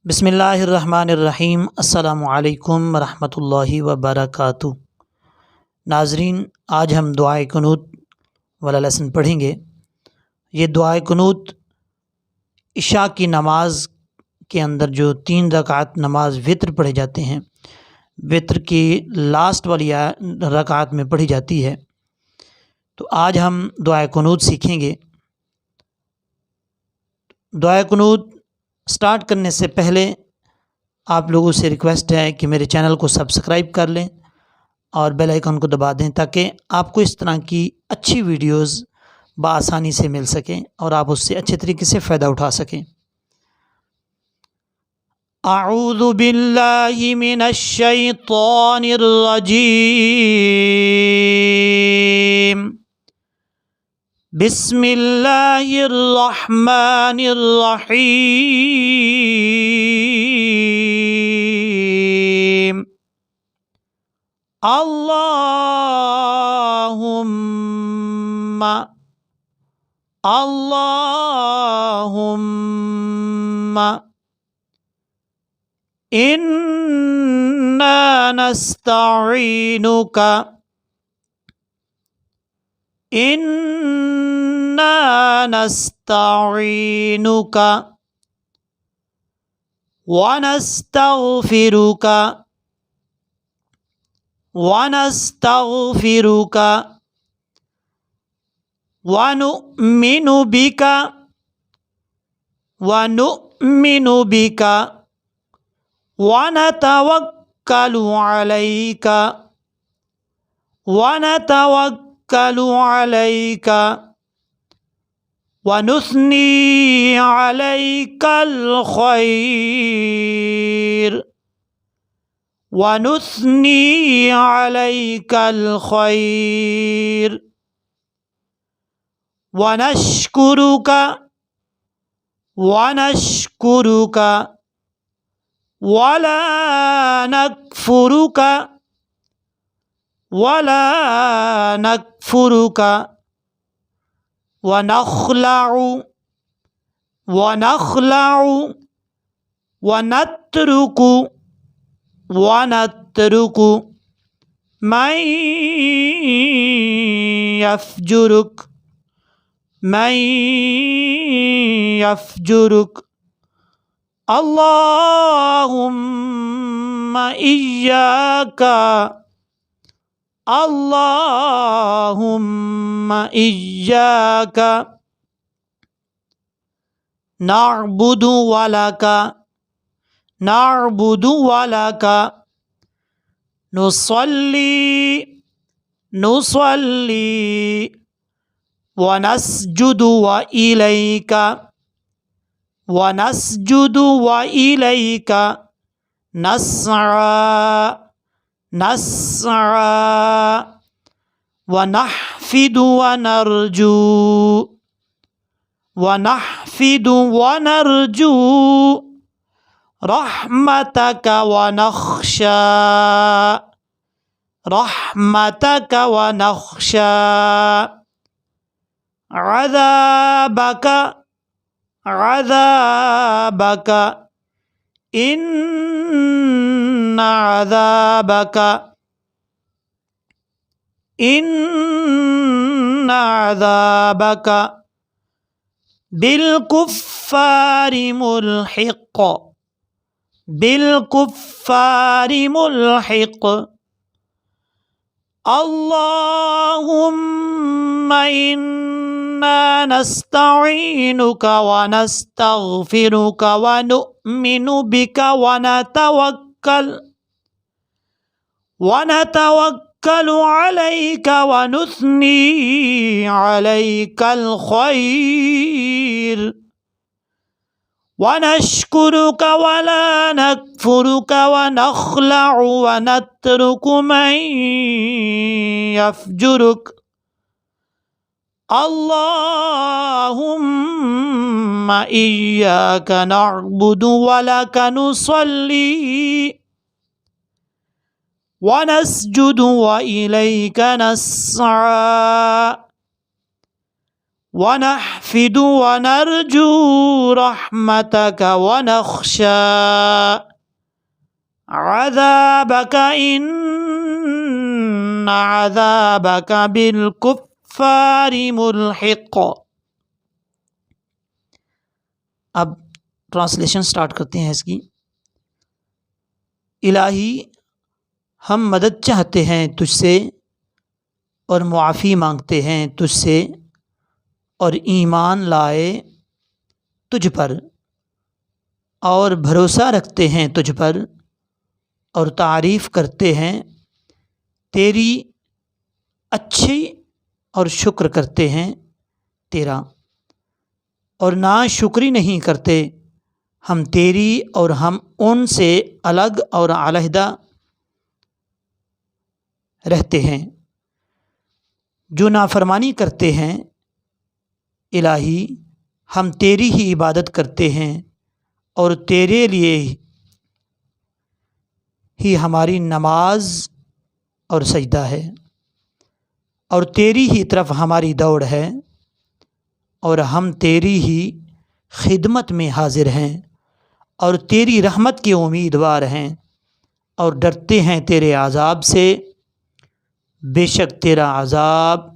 बिस्मिल्लाहिर्रहमानिर्रहीम। अस्सलामु अलैकुम रहमतुल्लाहि व बरकातुहू। नाज़रीन, आज हम दुआए कुनूत वाला लेसन पढ़ेंगे। ये दुआए कुनूत इशा की नमाज के अंदर जो 3 रकात नमाज वित्र पढ़े जाते हैं, वित्र की लास्ट वाली रकात में पढ़ी जाती है। तो आज हम दुआए कुनूत सीखेंगे। दुआए कुनूत स्टार्ट करने से पहले आप लोगों से रिक्वेस्ट है कि मेरे चैनल को सब्सक्राइब कर लें और बेल आइकन को दबा दें ताकि आपको इस तरह की अच्छी वीडियोस बआसानी से मिल सकें और आप उससे अच्छे तरीके से फ़ायदा उठा सकें। अऊज़ु बिल्लाहि मिनश शैतानिर रजीम। बिस्मिल्लाहिर्रहमानिर्रहीम। अल्लाहुम्मा अल्लाहुम्मा इन्ना नस्तईनुका इन्ना नस्तईनुका व नस्तगफिरुका व नु'मिनु बिका व नतवक्कलु अलैका व नुस्नी अलैकल खैर व नशकुरुका वला नकफुरुका व नखलउ व नत्रुकु मन यफ्जुरुक अल्लाहुम्मा इय्याका नअबुदु वलका नुसल्ली व नस्जुदु व इलैका नस्आ व नहफिदु व नरजू रहमतका व नख्शा अज़ाबका इन्न अज़ाबका बिलकुफ़्फ़ारि मुल्हिक़ अल्लाहुम्मा इन्ना नस्तईनुका व नस्तगफिरुका व नु'मिनु बिका व नतवक्कलु अलैका व नुस्नी अलैकल खैर व नशकुरुका वला नकफुरुका व नखलउ व नत्रुकु मन यफ्जुरुक अल्लाहुम्मा इय्याका नअबुदु व लका नुसल्ली व नस्जुदु व इलैका नस्आ ونحفد ونرجو رحمتك ونخشى عذابك إن عذابك بالكفار ملحق۔ اب ٹرانسلیشن سٹارٹ کرتے ہیں اس کی۔ الہی ہم مدد چاہتے ہیں تجھ سے اور معافی مانگتے ہیں تجھ سے اور ایمان لائے تجھ پر اور بھروسہ رکھتے ہیں تجھ پر اور تعریف کرتے ہیں تیری اچھی اور شکر کرتے ہیں تیرا، اور ناشکری نہیں کرتے ہم تیری اور ہم ان سے الگ اور علیحدہ رہتے ہیں جو نافرمانی کرتے ہیں۔ الہی ہم تیری ہی عبادت کرتے ہیں اور تیرے لیے ہی ہماری نماز اور سجدہ ہے اور تیری ہی طرف ہماری دوڑ ہے، اور ہم تیری ہی خدمت میں حاضر ہیں اور تیری رحمت کے امیدوار ہیں اور ڈرتے ہیں تیرے عذاب سے، بے شک تیرا عذاب